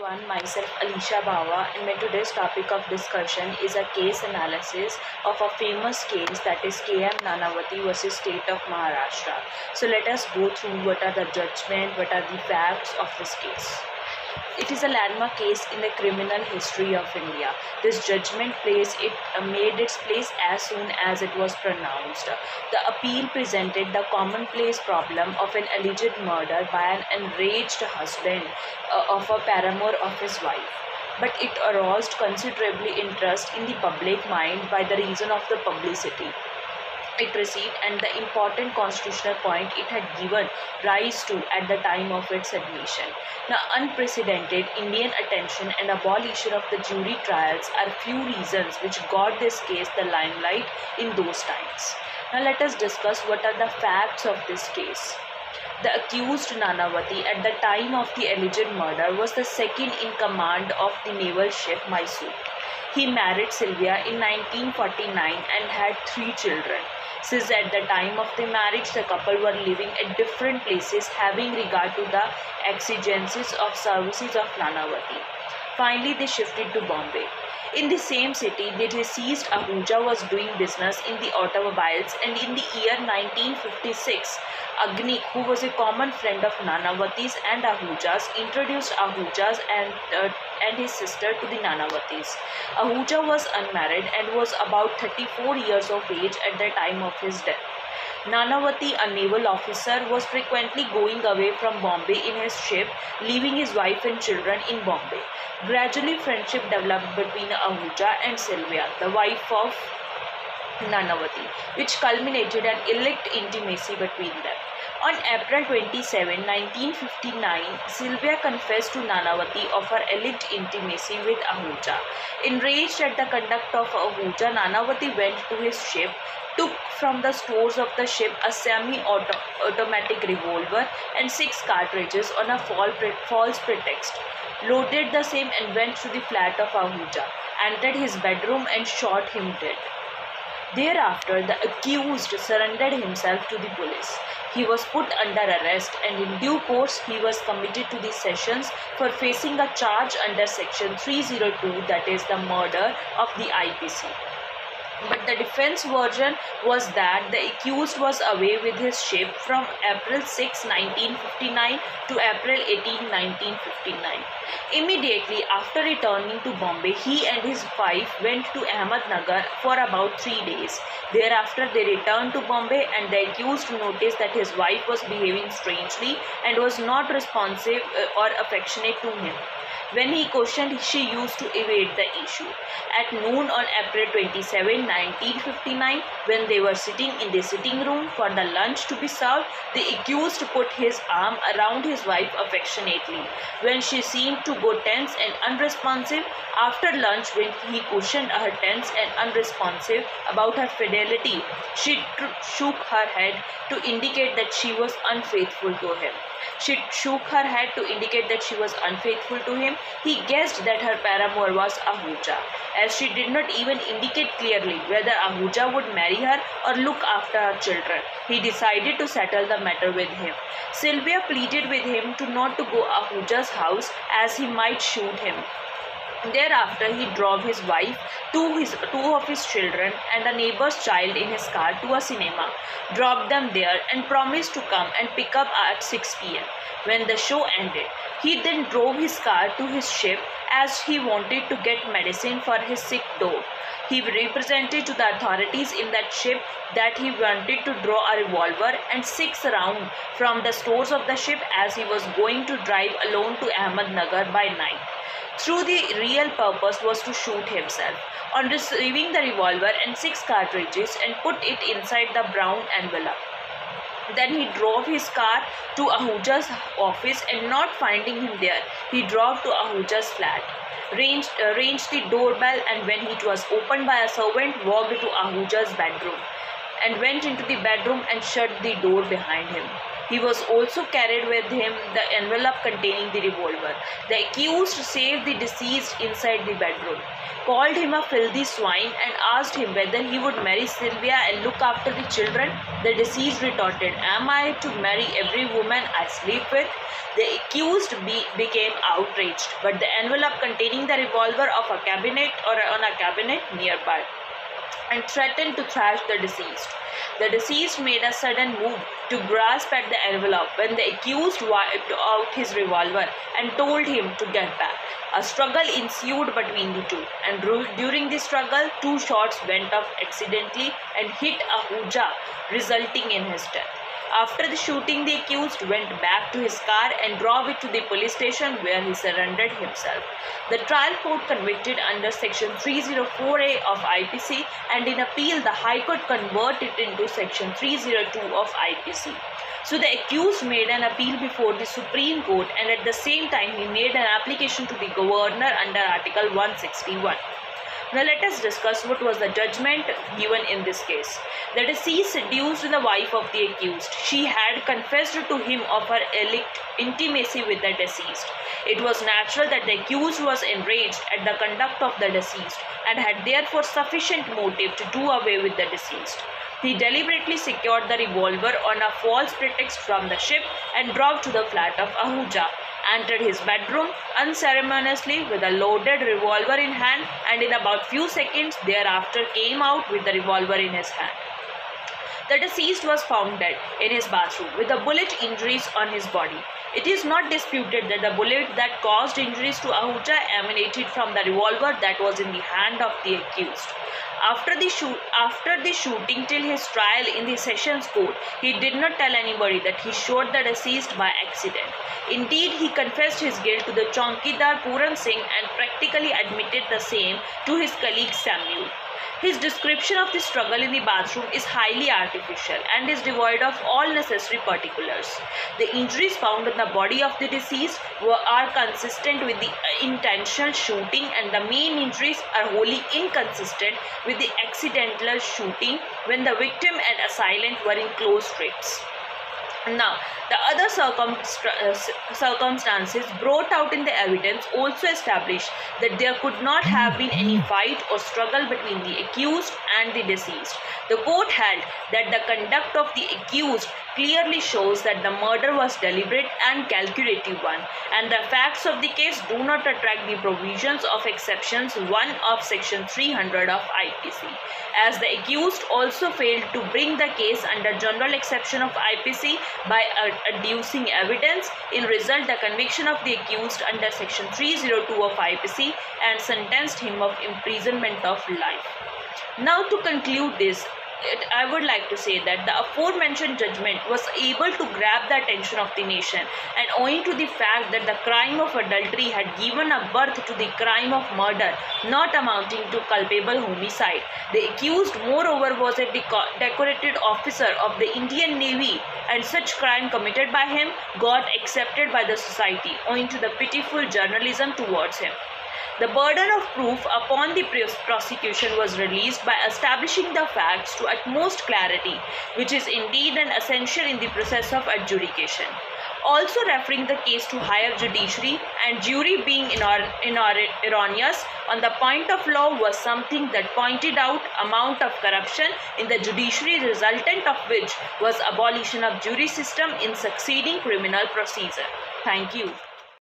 everyone, myself Alisha Bawa, and my today's topic of discussion is a case analysis of a famous case, that is KM Nanavati versus State of Maharashtra. So let us go through what are the judgment, what are the facts of this case. It is a landmark case in the criminal history of India. This judgment made its place as soon as it was pronounced. The appeal presented the commonplace problem of an alleged murder by an enraged husband of a paramour of his wife. But it aroused considerable interest in the public mind by the reason of the publicity it received and the important constitutional point it had given rise to at the time of its admission. Now, unprecedented Indian attention and abolition of the jury trials are few reasons which got this case the limelight in those times. Now, let us discuss what are the facts of this case. The accused Nanavati at the time of the alleged murder was the second in command of the naval ship Mysore. He married Sylvia in 1949 and had 3 children. Since at the time of the marriage, the couple were living at different places having regard to the exigencies of services of Nanavati. Finally, they shifted to Bombay. In the same city, the deceased Ahuja was doing business in the automobiles, and in the year 1956, Agnik, who was a common friend of Nanavati's and Ahuja's, introduced Ahuja's and his sister to the Nanavatis. Ahuja was unmarried and was about 34 years of age at the time of his death. Nanavati, a naval officer, was frequently going away from Bombay in his ship, leaving his wife and children in Bombay. Gradually, friendship developed between Ahuja and Sylvia, the wife of Nanavati, which culminated an illicit intimacy between them. On April 27, 1959, Sylvia confessed to Nanavati of her alleged intimacy with Ahuja. Enraged at the conduct of Ahuja, Nanavati went to his ship, took from the stores of the ship a semi-automatic revolver and 6 cartridges on a false pretext, loaded the same and went to the flat of Ahuja, entered his bedroom and shot him dead. Thereafter, the accused surrendered himself to the police. He was put under arrest and in due course he was committed to the sessions for facing a charge under section 302, that is the murder of the IPC. But the defense version was that the accused was away with his ship from April 6, 1959 to April 18, 1959. Immediately after returning to Bombay, he and his wife went to Ahmednagar for about 3 days. Thereafter, they returned to Bombay and the accused noticed that his wife was behaving strangely and was not responsive or affectionate to him. When he questioned, she used to evade the issue. At noon on April 27, 1959, when they were sitting in the sitting room for the lunch to be served, the accused put his arm around his wife affectionately. When she seemed to go tense and unresponsive, after lunch when he questioned her tense and unresponsive about her fidelity, she shook her head to indicate that she was unfaithful to him. She shook her head to indicate that she was unfaithful to him. He guessed that her paramour was Ahuja, as she did not even indicate clearly whether Ahuja would marry her or look after her children. He decided to settle the matter with him. Sylvia pleaded with him not to go to Ahuja's house as he might shoot him. Thereafter, he drove his wife, two of his children, and a neighbor's child in his car to a cinema, dropped them there, and promised to come and pick up at 6 p.m. when the show ended. He then drove his car to his ship as he wanted to get medicine for his sick dog. He represented to the authorities in that ship that he wanted to draw a revolver and 6 rounds from the stores of the ship as he was going to drive alone to Ahmednagar by night. Through the real purpose was to shoot himself. On receiving the revolver and 6 cartridges and put it inside the brown envelope. Then he drove his car to Ahuja's office and not finding him there, he drove to Ahuja's flat, ranged the doorbell, and when it was opened by a servant, walked to Ahuja's bedroom and went into the bedroom and shut the door behind him. He was also carried with him the envelope containing the revolver. The accused saved the deceased inside the bedroom, called him a filthy swine, and asked him whether he would marry Sylvia and look after the children. The deceased retorted, "Am I to marry every woman I sleep with?" The accused became outraged, but the envelope containing the revolver on a cabinet nearby, and threatened to thrash the deceased. The deceased made a sudden move to grasp at the envelope when the accused wiped out his revolver and told him to get back. A struggle ensued between the two, and during the struggle, 2 shots went off accidentally and hit Ahuja, resulting in his death. After the shooting, the accused went back to his car and drove it to the police station, where he surrendered himself. The trial court convicted under Section 304A of IPC, and in appeal, the High Court converted it into Section 302 of IPC. So the accused made an appeal before the Supreme Court, and at the same time, he made an application to the governor under Article 161. Now let us discuss what was the judgment given in this case. The deceased seduced the wife of the accused. She had confessed to him of her intimacy with the deceased. It was natural that the accused was enraged at the conduct of the deceased and had therefore sufficient motive to do away with the deceased. He deliberately secured the revolver on a false pretext from the ship and drove to the flat of Ahuja, entered his bedroom unceremoniously with a loaded revolver in hand, and in about few seconds thereafter came out with the revolver in his hand. The deceased was found dead in his bathroom with the bullet injuries on his body. It is not disputed that the bullet that caused injuries to Ahuja emanated from the revolver that was in the hand of the accused. After the shooting till his trial in the Sessions Court, he did not tell anybody that he shot the deceased by accident. Indeed, he confessed his guilt to the Chaukidar Puran Singh and practically admitted the same to his colleague Samuel. His description of the struggle in the bathroom is highly artificial and is devoid of all necessary particulars. The injuries found on the body of the deceased are consistent with the intentional shooting, and the main injuries are wholly inconsistent with the accidental shooting when the victim and assailant were in close grips. Now, the other circumstances brought out in the evidence also established that there could not have been any fight or struggle between the accused and the deceased. The court held that the conduct of the accused clearly shows that the murder was deliberate and calculative one, and the facts of the case do not attract the provisions of exceptions 1 of Section 300 of IPC. As the accused also failed to bring the case under general exception of IPC by adducing evidence, in result the conviction of the accused under Section 302 of IPC and sentenced him of imprisonment of life. Now, to conclude this, I would like to say that the aforementioned judgment was able to grab the attention of the nation, and owing to the fact that the crime of adultery had given a birth to the crime of murder, not amounting to culpable homicide, the accused moreover was a decorated officer of the Indian Navy, and such crime committed by him got accepted by the society owing to the pitiful journalism towards him. The burden of proof upon the prosecution was released by establishing the facts to utmost clarity, which is indeed an essential in the process of adjudication. Also referring the case to higher judiciary and jury being erroneous on the point of law was something that pointed out amount of corruption in the judiciary, resultant of which was abolition of jury system in succeeding criminal procedure. Thank you.